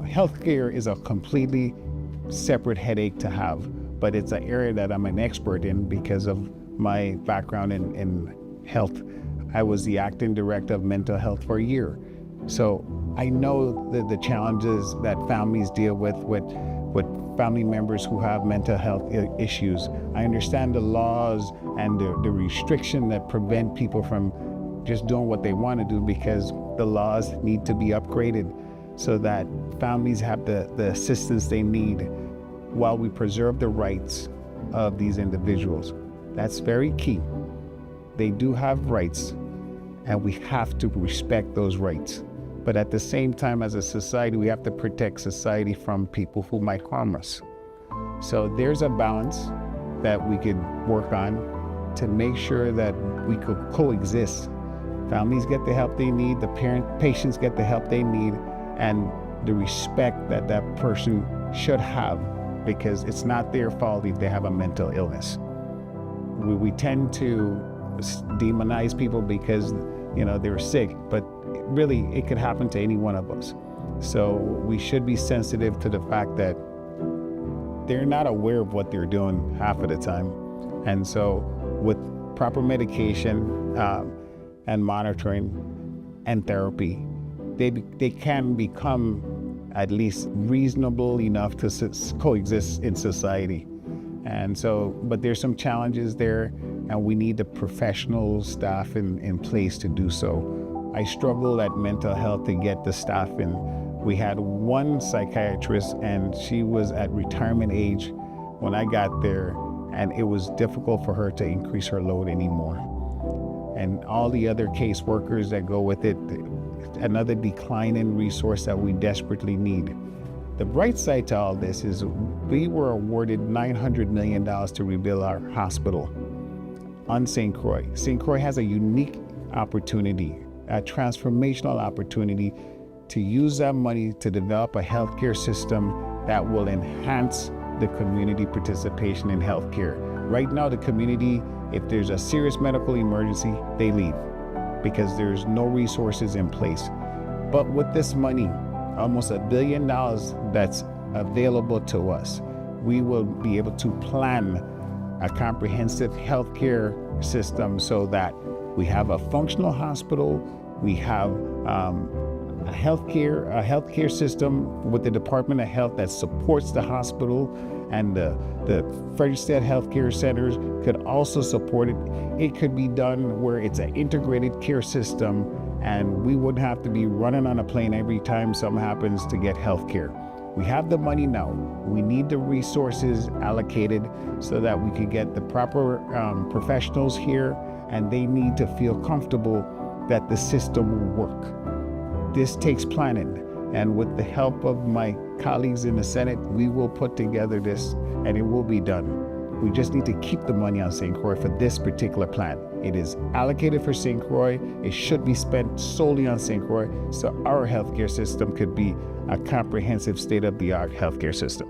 Healthcare is a completely separate headache to have, but it's an area that I'm an expert in because of my background in health. I was the acting director of mental health for a year. So I know the challenges that families deal with family members who have mental health issues. I understand the laws and the restriction that prevent people from just doing what they want to do, because the laws need to be upgraded so that families have the assistance they need while we preserve the rights of these individuals. That's very key. They do have rights, and we have to respect those rights. But at the same time, as a society, we have to protect society from people who might harm us. So there's a balance that we could work on to make sure that we could coexist. Families get the help they need, patients get the help they need, and the respect that that person should have, because it's not their fault if they have a mental illness. We tend to demonize people because they're sick, but really it could happen to any one of us. So we should be sensitive to the fact that they're not aware of what they're doing half of the time. And so with proper medication and monitoring and therapy, they can become at least reasonable enough to coexist in society. And so, but there's some challenges there, and we need the professional staff in place to do so. I struggled at mental health to get the staff in. We had one psychiatrist, and she was at retirement age when I got there, and it was difficult for her to increase her load anymore. And all the other caseworkers that go with it, another decline in resource that we desperately need. The bright side to all this is we were awarded $900 million to rebuild our hospital on St. Croix. St. Croix has a unique opportunity, a transformational opportunity to use that money to develop a healthcare system that will enhance the community participation in healthcare. Right now, the community, if there's a serious medical emergency, they leave because there's no resources in place. But with this money, almost $1 billion that's available to us, we will be able to plan a comprehensive healthcare system so that we have a functional hospital, we have a healthcare system with the Department of Health that supports the hospital, and the Frederick Healthcare Centers could also support it. It could be done where it's an integrated care system, and we wouldn't have to be running on a plane every time something happens to get healthcare. We have the money now. We need the resources allocated so that we can get the proper professionals here, and they need to feel comfortable that the system will work. This takes planning, and with the help of my colleagues in the Senate, we will put together this, and it will be done. We just need to keep the money on St. Croix for this particular plan. It is allocated for St. Croix. It should be spent solely on St. Croix so our healthcare system could be a comprehensive state-of-the-art healthcare system.